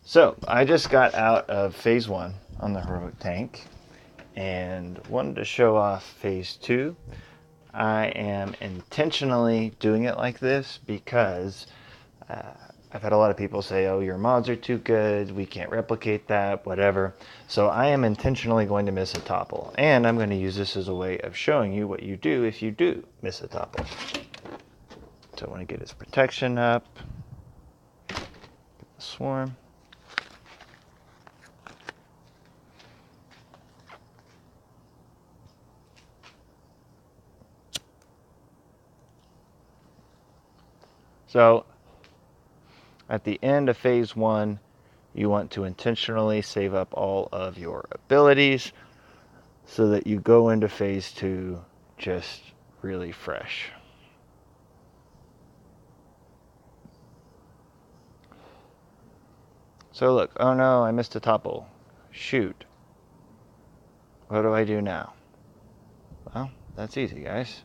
So I just got out of phase 1 on the heroic tank and wanted to show off phase 2. I am intentionally doing it like this because I've had a lot of people say, oh, your mods are too good, we can't replicate that, whatever. So I am intentionally going to miss a topple, and I'm going to use this as a way of showing you what you do if you do miss a topple. So I want to get his protection up, get the swarm. So at the end of phase 1, you want to intentionally save up all of your abilities so that you go into phase 2 just really fresh. So look, oh no, I missed a topple. Shoot. What do I do now? Well, that's easy, guys.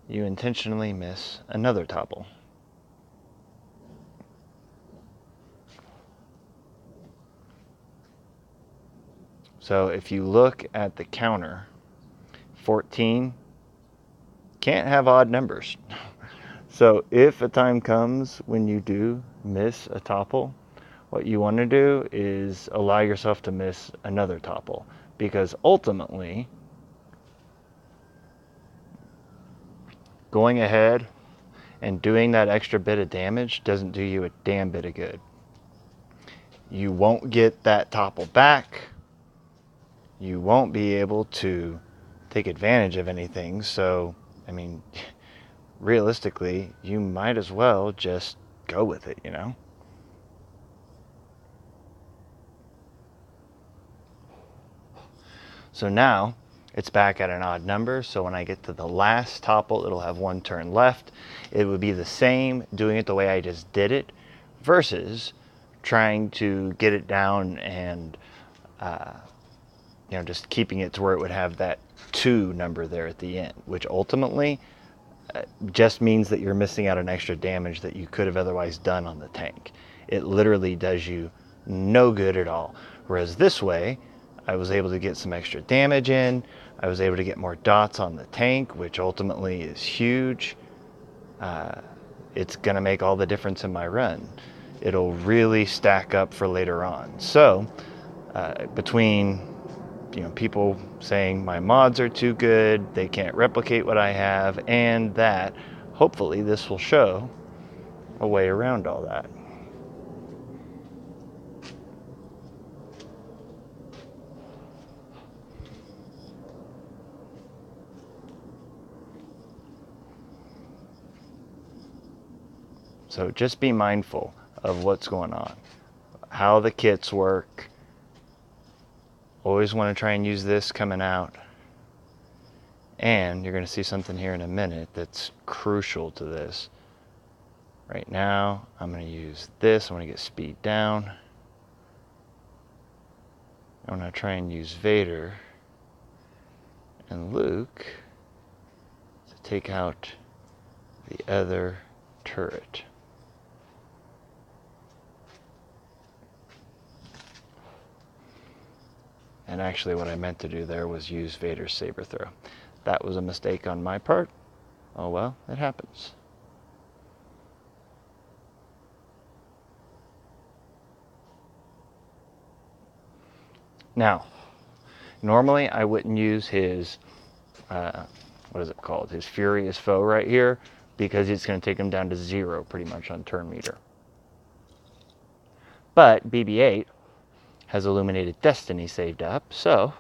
You intentionally miss another topple. So if you look at the counter, 14 can't have odd numbers. So if a time comes when you do miss a topple, what you want to do is allow yourself to miss another topple, because ultimately going ahead and doing that extra bit of damage doesn't do you a damn bit of good. You won't get that topple back. You won't be able to take advantage of anything. So, I mean, realistically, you might as well just go with it, you know? So now it's back at an odd number. So when I get to the last topple, it'll have 1 turn left. It would be the same doing it the way I just did it versus trying to get it down and just keeping it to where it would have that 2 number there at the end, which ultimately just means that you're missing out on extra damage that you could have otherwise done on the tank. It literally does you no good at all. Whereas this way, I was able to get some extra damage in. I was able to get more dots on the tank, which ultimately is huge. It's going to make all the difference in my run. It'll really stack up for later on. So between people saying my mods are too good, they can't replicate what I have, and that, hopefully this will show a way around all that. So just be mindful of what's going on, how the kits work. Always want to try and use this coming out. And you're going to see something here in a minute that's crucial to this. Right now, I'm going to use this. I want to get speed down. I'm going to try and use Vader and Luke to take out the other turret. And actually what I meant to do there was use Vader's saber throw. That was a mistake on my part. Oh well, it happens. Now, normally I wouldn't use his, what is it called? His Furious Foe right here, because it's going to take him down to 0 pretty much on turn meter. But BB-8 has Illuminated Destiny saved up, so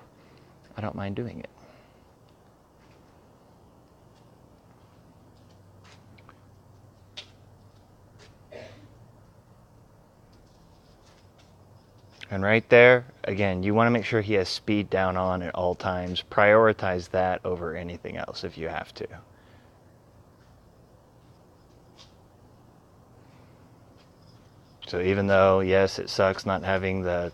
I don't mind doing it. And right there, again, you want to make sure he has speed down on at all times. Prioritize that over anything else if you have to. So even though, yes, it sucks not having the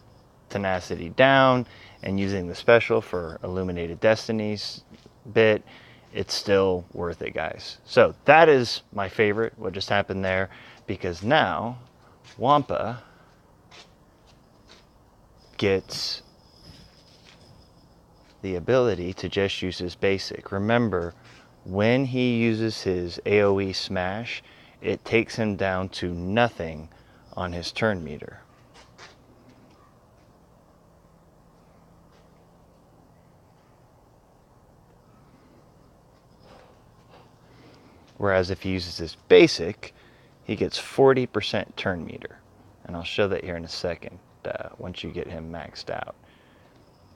tenacity down and using the special for Illuminated Destinies bit, it's still worth it, guys. So that is my favorite, what just happened there, because now Wampa gets the ability to just use his basic. Remember, when he uses his AoE smash, it takes him down to nothing on his turn meter. Whereas if he uses his basic, he gets 40% turn meter. And I'll show that here in a second, once you get him maxed out.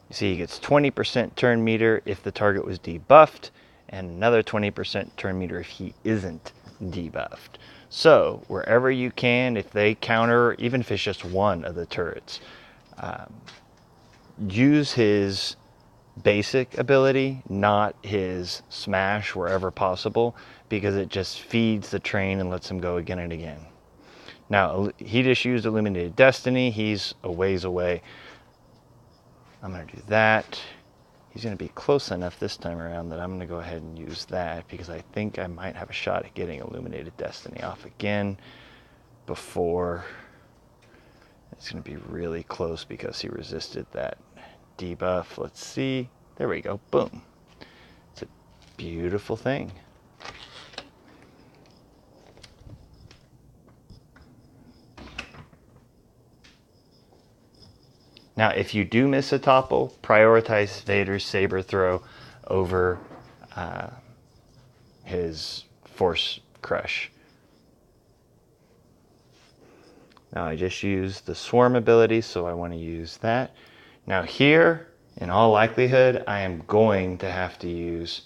You see he gets 20% turn meter if the target was debuffed, and another 20% turn meter if he isn't debuffed. So wherever you can, if they counter, even if it's just one of the turrets, use his basic ability, not his smash wherever possible, because it just feeds the train and lets him go again and again. Now, he just used Illuminated Destiny. He's a ways away. I'm going to do that. He's going to be close enough this time around that I'm going to go ahead and use that, because I think I might have a shot at getting Illuminated Destiny off again before. It's going to be really close because he resisted that debuff. Let's see. There we go. Boom. It's a beautiful thing. Now, if you do miss a topple, prioritize Vader's saber throw over his force crush. Now, I just used the swarm ability, so I want to use that. Now here, in all likelihood, I am going to have to use,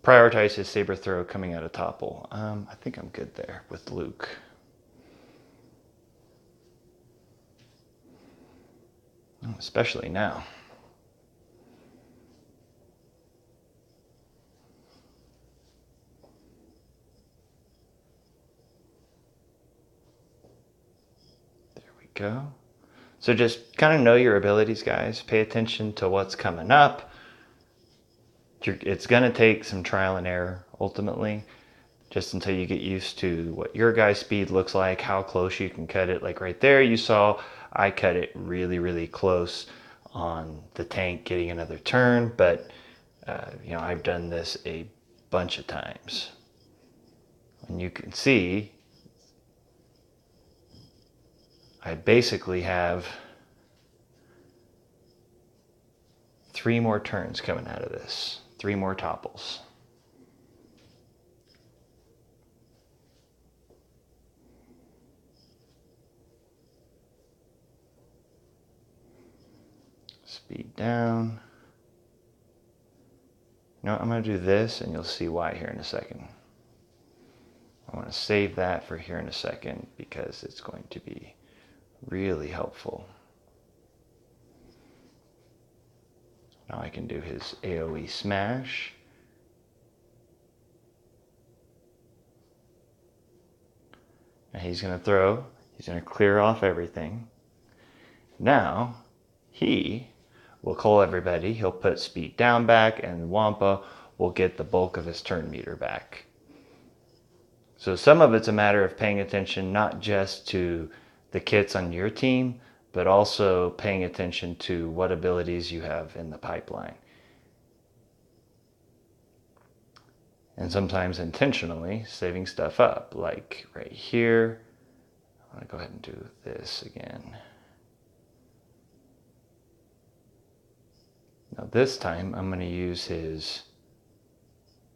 prioritize his saber throw coming out of topple. I think I'm good there with Luke. Especially now. There we go. So just kind of know your abilities, guys. Pay attention to what's coming up. It's going to take some trial and error, ultimately, just until you get used to what your guy's speed looks like, how close you can cut it. Like right there, you saw I cut it really, really close on the tank getting another turn, but I've done this a bunch of times. And you can see I basically have 3 more turns coming out of this, 3 more topples. Speed down. You know what, I'm going to do this and you'll see why here in a second. I want to save that for here in a second because it's going to be really helpful. Now I can do his AoE smash. Now he's going to throw. He's going to clear off everything. Now he will call everybody. He'll put speed down back, and Wampa will get the bulk of his turn meter back. So some of it's a matter of paying attention not just to the kits on your team, but also paying attention to what abilities you have in the pipeline. And sometimes intentionally saving stuff up, like right here. I'm going to go ahead and do this again. Now this time I'm going to use his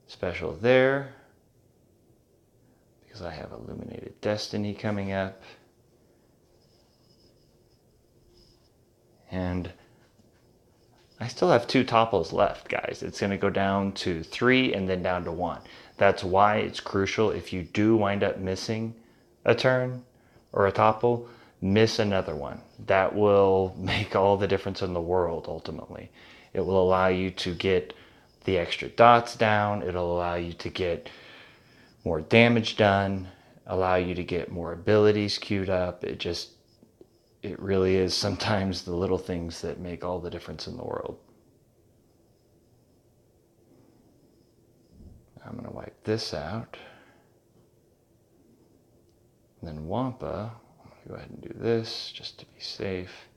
special there because I have Illuminated Destiny coming up. And I still have 2 topples left, guys. It's going to go down to 3 and then down to 1. That's why it's crucial, if you do wind up missing a turn or a topple, miss another one. That will make all the difference in the world, ultimately. It will allow you to get the extra dots down. It'll allow you to get more damage done, allow you to get more abilities queued up. It really is sometimes the little things that make all the difference in the world. I'm going to wipe this out. And then Wampa, I'm going to go ahead and do this just to be safe.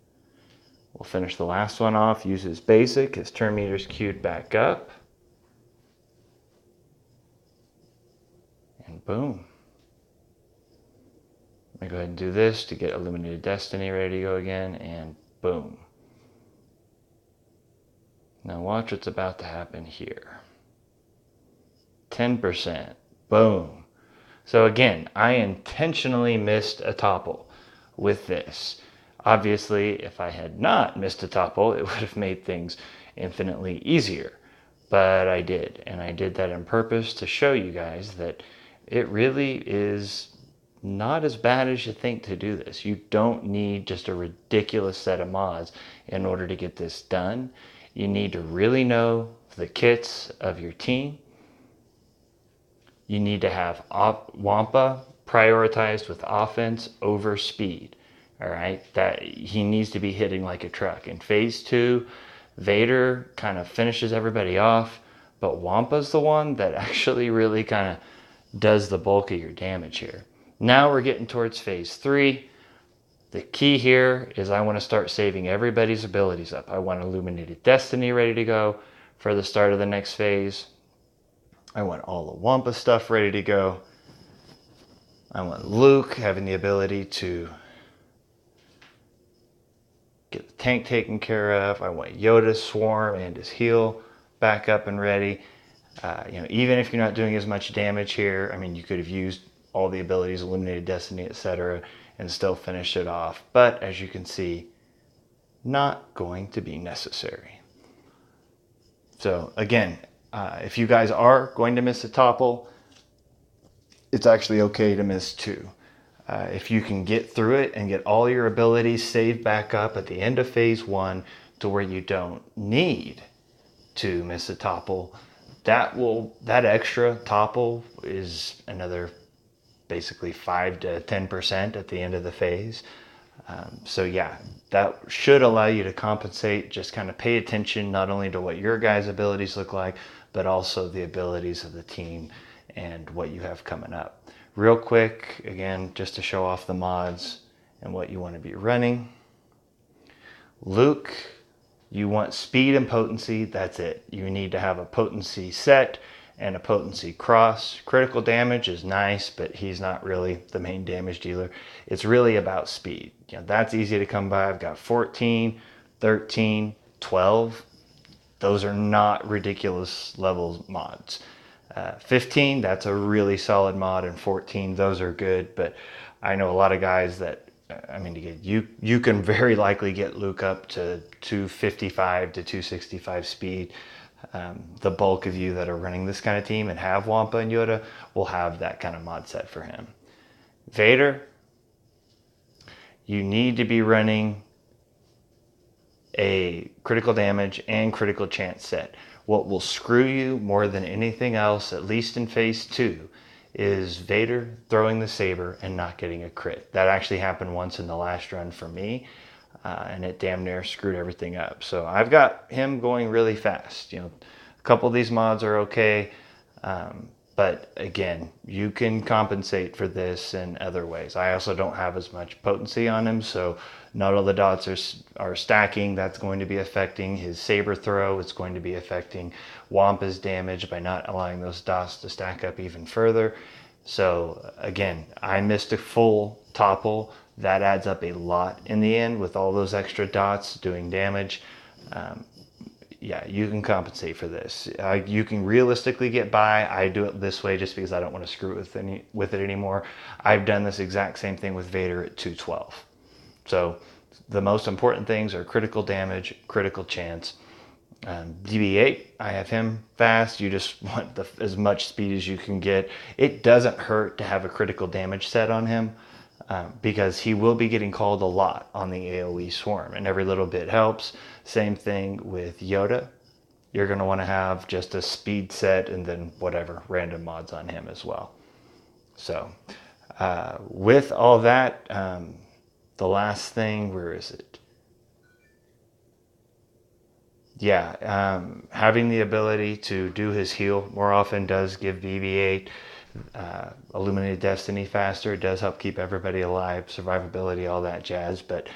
We'll finish the last one off, use his basic, his turn meter's queued back up. And boom. I'm gonna go ahead and do this to get Illuminated Destiny ready to go again, and boom. Now watch what's about to happen here. 10%, boom. So again, I intentionally missed a topple with this. Obviously, if I had not missed a topple, it would have made things infinitely easier. But I did, and I did that on purpose to show you guys that it really is not as bad as you think to do this. You don't need just a ridiculous set of mods in order to get this done. You need to really know the kits of your team. You need to have Wampa prioritized with offense over speed. All right, that he needs to be hitting like a truck. In phase 2, Vader kind of finishes everybody off, but Wampa's the one that actually really kind of does the bulk of your damage here. Now we're getting towards phase 3. The key here is I want to start saving everybody's abilities up. I want Illuminated Destiny ready to go for the start of the next phase. I want all the Wampa stuff ready to go. I want Luke having the ability to get the tank taken care of. I want Yoda's swarm and his heal back up and ready. Even if you're not doing as much damage here, I mean, you could have used all the abilities, Illuminated Destiny, etc., and still finish it off. But as you can see, not going to be necessary. So again, if you guys are going to miss a topple, it's actually okay to miss 2. If you can get through it and get all your abilities saved back up at the end of phase 1 to where you don't need to miss a topple, that extra topple is another basically 5 to 10% at the end of the phase. So yeah, that should allow you to compensate. Just kind of pay attention not only to what your guys' abilities look like, but also the abilities of the team and what you have coming up. Real quick, again, just to show off the mods and what you want to be running. Luke, you want speed and potency, that's it. You need to have a potency set and a potency cross. Critical damage is nice, but he's not really the main damage dealer. It's really about speed. That's easy to come by. I've got 14, 13, 12. Those are not ridiculous level mods. 15, that's a really solid mod, and 14, those are good, but I know a lot of guys that, you can very likely get Luke up to 255 to 265 speed. The bulk of you that are running this kind of team and have Wampa and Yoda will have that kind of mod set for him. Vader, you need to be running a critical damage and critical chance set. What will screw you more than anything else, at least in phase 2, is Vader throwing the saber and not getting a crit. That actually happened once in the last run for me, and it damn near screwed everything up. So I've got him going really fast. A couple of these mods are okay, but again, you can compensate for this in other ways. I also don't have as much potency on him, so not all the dots are stacking. That's going to be affecting his saber throw. It's going to be affecting Wampa's damage by not allowing those dots to stack up even further. So again, I missed a full topple. That adds up a lot in the end with all those extra dots doing damage. Yeah, you can compensate for this. You can realistically get by. I do it this way just because I don't want to screw with it anymore. I've done this exact same thing with Vader at 212. So the most important things are critical damage, critical chance. DB8, I have him fast. You just want as much speed as you can get. It doesn't hurt to have a critical damage set on him because he will be getting called a lot on the AoE swarm, and every little bit helps. Same thing with Yoda. You're going to want to have just a speed set and then whatever random mods on him as well. So with all that, the last thing, where is it? Yeah, having the ability to do his heal more often does give BB-8 Illuminated Destiny faster. It does help keep everybody alive, survivability, all that jazz. But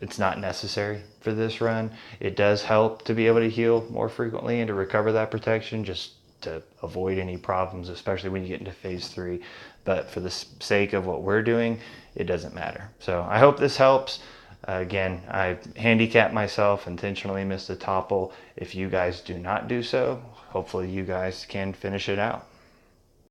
It's not necessary for this run. It does help to be able to heal more frequently and to recover that protection, just to avoid any problems, especially when you get into phase 3. But for the sake of what we're doing, it doesn't matter. So I hope this helps. Again, I handicapped myself, intentionally missed a topple. If you guys do not do so, hopefully you guys can finish it out.